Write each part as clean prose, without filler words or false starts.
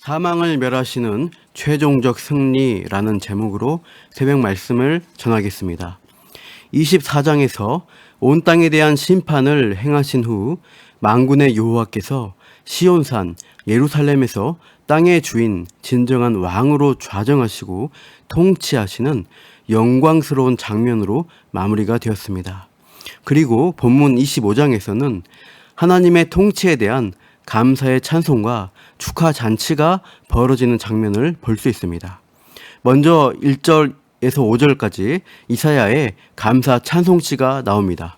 사망을 멸하시는 최종적 승리라는 제목으로 새벽 말씀을 전하겠습니다. 24장에서 온 땅에 대한 심판을 행하신 후 만군의 여호와께서 시온산 예루살렘에서 땅의 주인 진정한 왕으로 좌정하시고 통치하시는 영광스러운 장면으로 마무리가 되었습니다. 그리고 본문 25장에서는 하나님의 통치에 대한 감사의 찬송과 축하 잔치가 벌어지는 장면을 볼 수 있습니다. 먼저 1절에서 5절까지 이사야의 감사 찬송시가 나옵니다.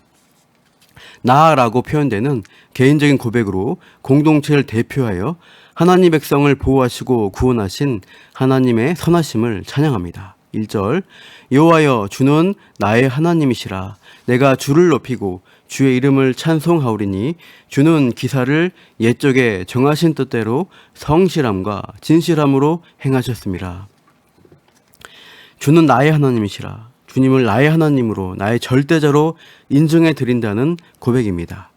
나라고 표현되는 개인적인 고백으로 공동체를 대표하여 하나님 백성을 보호하시고 구원하신 하나님의 선하심을 찬양합니다. 1절 여호와여 주는 나의 하나님이시라. 내가 주를 높이고 주의 이름을 찬송하오리니 주는 기사를 옛적에 정하신 뜻대로 성실함과 진실함으로 행하셨습니다. 주는 나의 하나님이시라. 주님을 나의 하나님으로 나의 절대자로 인정해 드린다는 고백입니다.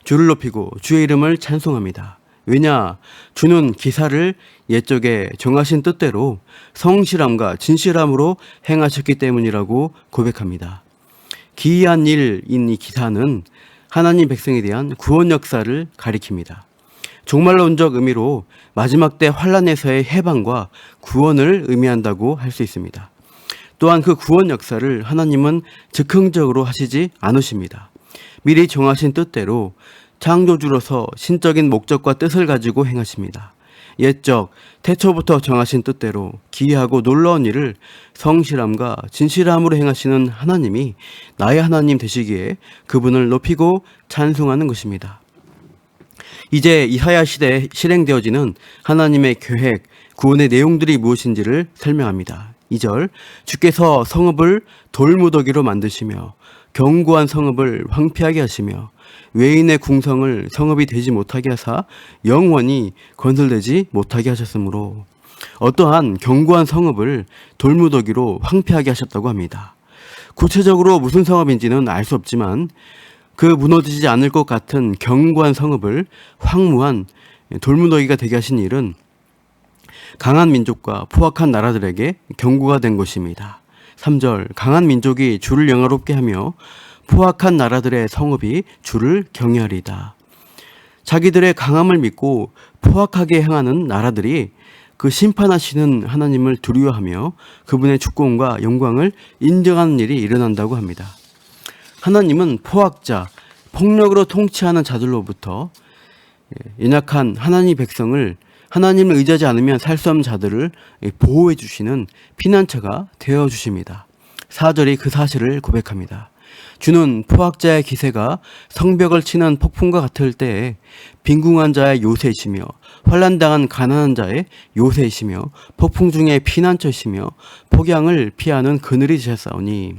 주를 높이고 주의 이름을 찬송합니다. 왜냐? 주는 기사를 옛적에 정하신 뜻대로 성실함과 진실함으로 행하셨기 때문이라고 고백합니다. 기이한 일인 이 기사는 하나님 백성에 대한 구원 역사를 가리킵니다. 종말론적 의미로 마지막 때 환란에서의 해방과 구원을 의미한다고 할 수 있습니다. 또한 그 구원 역사를 하나님은 즉흥적으로 하시지 않으십니다. 미리 정하신 뜻대로 창조주로서 신적인 목적과 뜻을 가지고 행하십니다. 옛적 태초부터 정하신 뜻대로 기이하고 놀라운 일을 성실함과 진실함으로 행하시는 하나님이 나의 하나님 되시기에 그분을 높이고 찬송하는 것입니다. 이제 이사야 시대에 실행되어지는 하나님의 계획, 구원의 내용들이 무엇인지를 설명합니다. 2절 주께서 성읍을 돌무더기로 만드시며 견고한 성읍을 황폐하게 하시며 외인의 궁성을 성읍이 되지 못하게 하사 영원히 건설되지 못하게 하셨으므로 어떠한 견고한 성읍을 돌무더기로 황폐하게 하셨다고 합니다. 구체적으로 무슨 성읍인지는 알 수 없지만 그 무너지지 않을 것 같은 견고한 성읍을 황무한 돌무더기가 되게 하신 일은 강한 민족과 포악한 나라들에게 경고가 된 것입니다. 3절 강한 민족이 주를 영화롭게 하며 포악한 나라들의 성읍이 주를 경외하리이다. 자기들의 강함을 믿고 포악하게 행하는 나라들이 그 심판하시는 하나님을 두려워하며 그분의 주권과 영광을 인정하는 일이 일어난다고 합니다. 하나님은 포악자, 폭력으로 통치하는 자들로부터 연약한 하나님 백성을 하나님을 의지하지 않으면 살 수 없는 자들을 보호해 주시는 피난처가 되어 주십니다. 4절이 그 사실을 고백합니다. 주는 포악자의 기세가 성벽을 치는 폭풍과 같을 때에 빈궁한 자의 요새이시며 환난당한 가난한 자의 요새이시며 폭풍 중에 피난처이시며 폭양을 피하는 그늘이 되셨사오니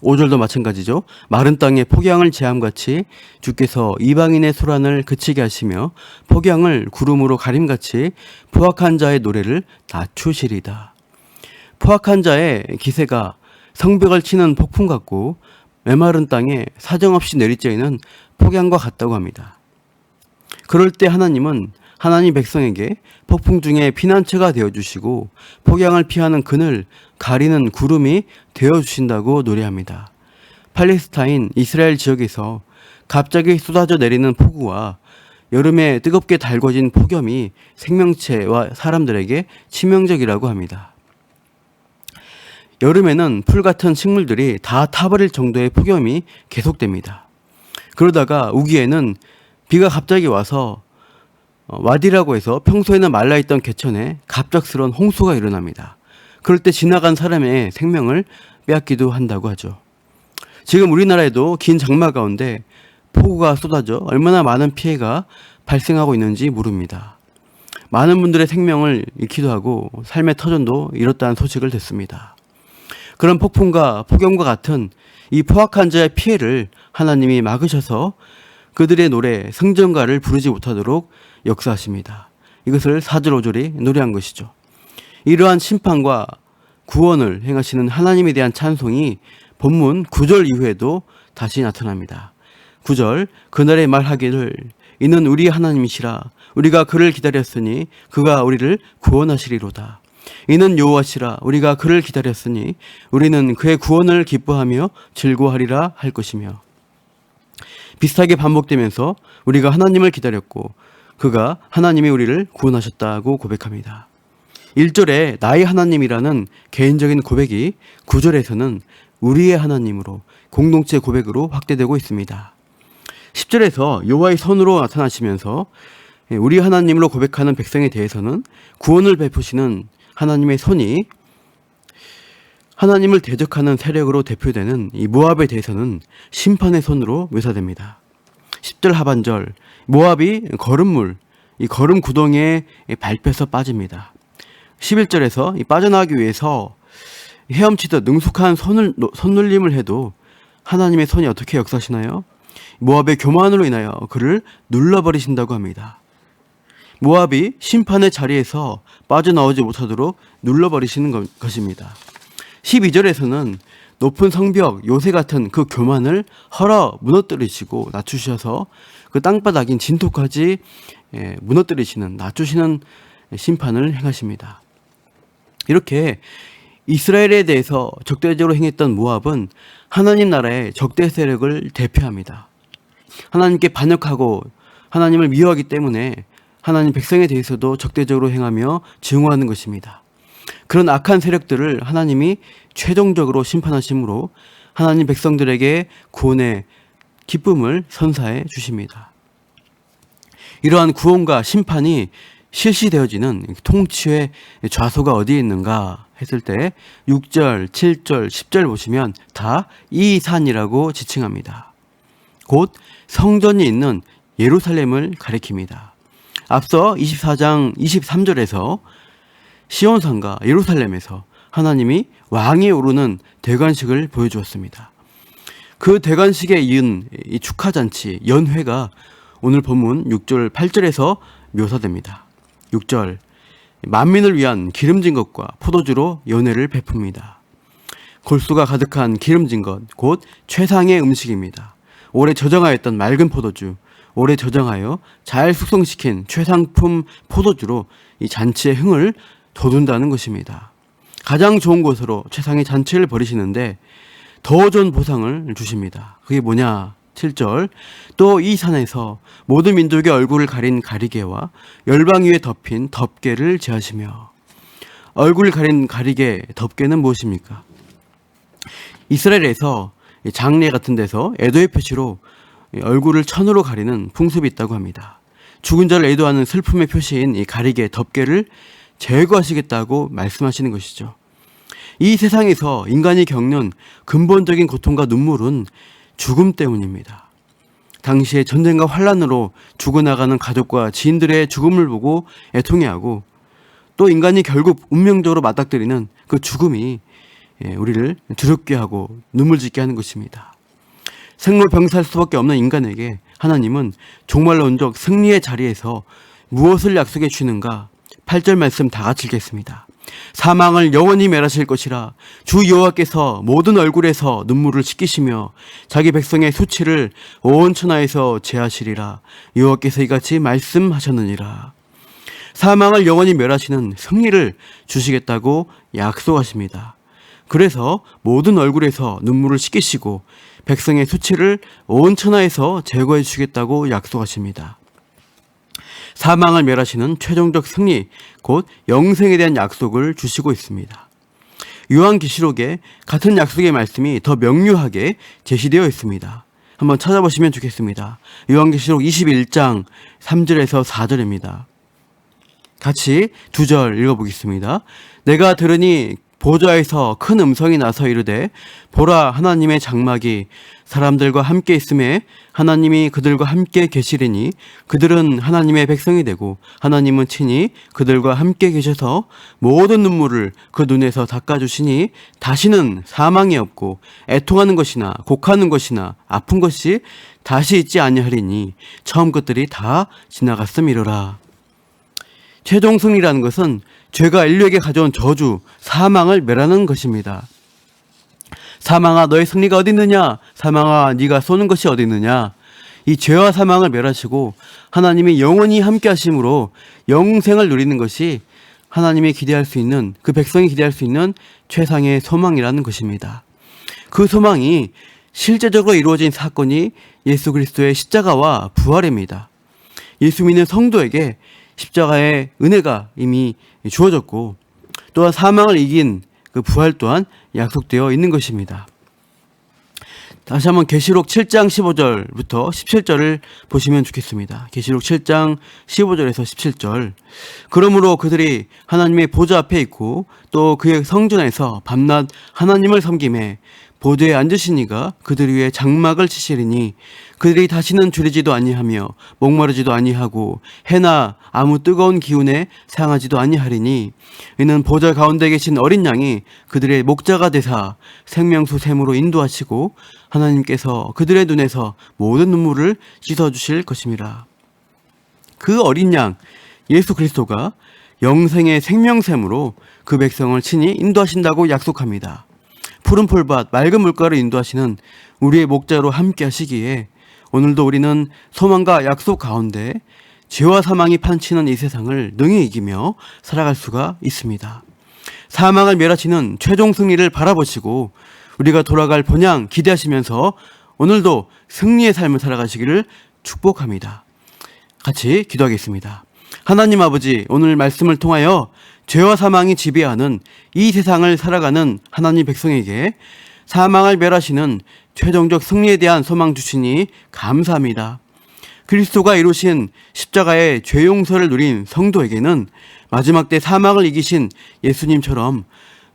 5절도 마찬가지죠. 마른 땅에 폭양을 제함같이 주께서 이방인의 소란을 그치게 하시며 폭양을 구름으로 가림같이 포악한 자의 노래를 낮추시리다. 포악한 자의 기세가 성벽을 치는 폭풍 같고 메마른 땅에 사정없이 내리쬐이는 폭양과 같다고 합니다. 그럴 때 하나님은 하나님 백성에게 폭풍 중에 피난처가 되어주시고 폭양을 피하는 그늘, 가리는 구름이 되어주신다고 노래합니다. 팔레스타인, 이스라엘 지역에서 갑자기 쏟아져 내리는 폭우와 여름에 뜨겁게 달궈진 폭염이 생명체와 사람들에게 치명적이라고 합니다. 여름에는 풀 같은 식물들이 다 타버릴 정도의 폭염이 계속됩니다. 그러다가 우기에는 비가 갑자기 와서 와디라고 해서 평소에는 말라있던 개천에 갑작스러운 홍수가 일어납니다. 그럴 때 지나간 사람의 생명을 빼앗기도 한다고 하죠. 지금 우리나라에도 긴 장마 가운데 폭우가 쏟아져 얼마나 많은 피해가 발생하고 있는지 모릅니다. 많은 분들의 생명을 잃기도 하고 삶의 터전도 잃었다는 소식을 듣습니다. 그런 폭풍과 폭염과 같은 이 포악한 자의 피해를 하나님이 막으셔서 그들의 노래, 승전가를 부르지 못하도록 역사하십니다. 이것을 4절 5절이 노래한 것이죠. 이러한 심판과 구원을 행하시는 하나님에 대한 찬송이 본문 9절 이후에도 다시 나타납니다. 9절 그날의 말하기를 이는 우리 하나님이시라. 우리가 그를 기다렸으니 그가 우리를 구원하시리로다. 이는 여호와시라. 우리가 그를 기다렸으니 우리는 그의 구원을 기뻐하며 즐거워하리라 할 것이며. 비슷하게 반복되면서 우리가 하나님을 기다렸고 그가 하나님이 우리를 구원하셨다고 고백합니다. 1절에 나의 하나님이라는 개인적인 고백이 9절에서는 우리의 하나님으로 공동체 고백으로 확대되고 있습니다. 10절에서 여호와의 손으로 나타나시면서 우리 하나님으로 고백하는 백성에 대해서는 구원을 베푸시는 하나님의 손이 하나님을 대적하는 세력으로 대표되는 이 모압에 대해서는 심판의 손으로 묘사됩니다. 10절 하반절 모압이 걸음물, 이 걸음 구덩이에 밟혀서 빠집니다. 11절에서 이 빠져나가기 위해서 헤엄치듯 능숙한 손놀림을 해도 하나님의 손이 어떻게 역사하시나요? 모압의 교만으로 인하여 그를 눌러버리신다고 합니다. 모압이 심판의 자리에서 빠져나오지 못하도록 눌러버리시는 것입니다. 12절에서는 높은 성벽 요새 같은 그 교만을 헐어 무너뜨리시고 낮추셔서 그 땅바닥인 진토까지 무너뜨리시는, 낮추시는 심판을 행하십니다. 이렇게 이스라엘에 대해서 적대적으로 행했던 모압은 하나님 나라의 적대 세력을 대표합니다. 하나님께 반역하고 하나님을 미워하기 때문에 하나님 백성에 대해서도 적대적으로 행하며 증오하는 것입니다. 그런 악한 세력들을 하나님이 최종적으로 심판하심으로 하나님 백성들에게 구원의 기쁨을 선사해 주십니다. 이러한 구원과 심판이 실시되어지는 통치의 좌소가 어디에 있는가 했을 때 6절, 7절, 10절 보시면 다 이 산이라고 지칭합니다. 곧 성전이 있는 예루살렘을 가리킵니다. 앞서 24장 23절에서 시온산과 예루살렘에서 하나님이 왕이 오르는 대관식을 보여주었습니다. 그 대관식에 이은 이 축하잔치, 연회가 오늘 본문 6절, 8절에서 묘사됩니다. 6절, 만민을 위한 기름진 것과 포도주로 연회를 베풉니다. 골수가 가득한 기름진 것, 곧 최상의 음식입니다. 오래 저장하였던 맑은 포도주, 오래 저장하여 잘 숙성시킨 최상품 포도주로 이 잔치의 흥을 돋운다는 것입니다. 가장 좋은 곳으로 최상의 잔치를 벌이시는데 더 좋은 보상을 주십니다. 그게 뭐냐? 7절, 또 이 산에서 모든 민족의 얼굴을 가린 가리개와 열방 위에 덮인 덮개를 제하시며. 얼굴을 가린 가리개, 덮개는 무엇입니까? 이스라엘에서 장례 같은 데서 애도의 표시로 얼굴을 천으로 가리는 풍습이 있다고 합니다. 죽은 자를 애도하는 슬픔의 표시인 이 가리개, 덮개를 제거하시겠다고 말씀하시는 것이죠. 이 세상에서 인간이 겪는 근본적인 고통과 눈물은 죽음 때문입니다. 당시에 전쟁과 환란으로 죽어나가는 가족과 지인들의 죽음을 보고 애통해하고 또 인간이 결국 운명적으로 맞닥뜨리는 그 죽음이 우리를 두렵게 하고 눈물 짓게 하는 것입니다. 생로병사할 수밖에 없는 인간에게 하나님은 종말로 온적 승리의 자리에서 무엇을 약속해 주시는가? 8절 말씀 다 같이 읽겠습니다. 사망을 영원히 멸하실 것이라. 주 여호와께서 모든 얼굴에서 눈물을 씻기시며 자기 백성의 수치를 온 천하에서 제하시리라. 여호와께서 이같이 말씀하셨느니라. 사망을 영원히 멸하시는 승리를 주시겠다고 약속하십니다. 그래서 모든 얼굴에서 눈물을 씻기시고 백성의 수치를 온 천하에서 제거해 주시겠다고 약속하십니다. 사망을 멸하시는 최종적 승리, 곧 영생에 대한 약속을 주시고 있습니다. 요한계시록에 같은 약속의 말씀이 더 명료하게 제시되어 있습니다. 한번 찾아보시면 좋겠습니다. 요한계시록 21장 3절에서 4절입니다. 같이 2절 읽어보겠습니다. 내가 들으니 보좌에서 큰 음성이 나서 이르되 보라, 하나님의 장막이 사람들과 함께 있음에 하나님이 그들과 함께 계시리니 그들은 하나님의 백성이 되고 하나님은 친히 그들과 함께 계셔서 모든 눈물을 그 눈에서 닦아주시니 다시는 사망이 없고 애통하는 것이나 곡하는 것이나 아픈 것이 다시 있지 아니하리니 처음 것들이 다 지나갔음이로라. 최종 승리라는 것은 죄가 인류에게 가져온 저주, 사망을 멸하는 것입니다. 사망아, 너의 승리가 어디 있느냐? 사망아, 네가 쏘는 것이 어디 있느냐? 이 죄와 사망을 멸하시고 하나님이 영원히 함께 하심으로 영생을 누리는 것이 하나님이 기대할 수 있는, 그 백성이 기대할 수 있는 최상의 소망이라는 것입니다. 그 소망이 실제적으로 이루어진 사건이 예수 그리스도의 십자가와 부활입니다. 예수 믿는 성도에게 십자가의 은혜가 이미 주어졌고 또한 사망을 이긴 그 부활 또한 약속되어 있는 것입니다. 다시 한번 계시록 7장 15절부터 17절을 보시면 좋겠습니다. 계시록 7장 15절에서 17절. 그러므로 그들이 하나님의 보좌 앞에 있고 또 그의 성전에서 밤낮 하나님을 섬김에 보좌에 앉으신 이가 그들 위에 장막을 치시리니 그들이 다시는 줄이지도 아니하며 목마르지도 아니하고 해나 아무 뜨거운 기운에 상하지도 아니하리니 이는 보좌 가운데 계신 어린 양이 그들의 목자가 되사 생명수 샘으로 인도하시고 하나님께서 그들의 눈에서 모든 눈물을 씻어주실 것임이라. 그 어린 양 예수 그리스도가 영생의 생명샘으로 그 백성을 친히 인도하신다고 약속합니다. 푸른 풀밭 맑은 물가를 인도하시는 우리의 목자로 함께 하시기에 오늘도 우리는 소망과 약속 가운데 죄와 사망이 판치는 이 세상을 능히 이기며 살아갈 수가 있습니다. 사망을 멸하시는 최종 승리를 바라보시고 우리가 돌아갈 본향 기대하시면서 오늘도 승리의 삶을 살아가시기를 축복합니다. 같이 기도하겠습니다. 하나님 아버지, 오늘 말씀을 통하여 죄와 사망이 지배하는 이 세상을 살아가는 하나님 백성에게 사망을 멸하시는 최종적 승리에 대한 소망 주시니 감사합니다. 그리스도가 이루신 십자가의 죄 용서를 누린 성도에게는 마지막 때 사망을 이기신 예수님처럼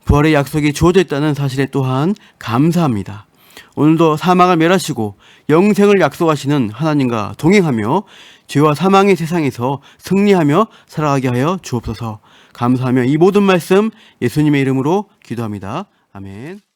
부활의 약속이 주어져 있다는 사실에 또한 감사합니다. 오늘도 사망을 멸하시고 영생을 약속하시는 하나님과 동행하며 죄와 사망의 세상에서 승리하며 살아가게 하여 주옵소서. 감사하며 이 모든 말씀 예수님의 이름으로 기도합니다. 아멘.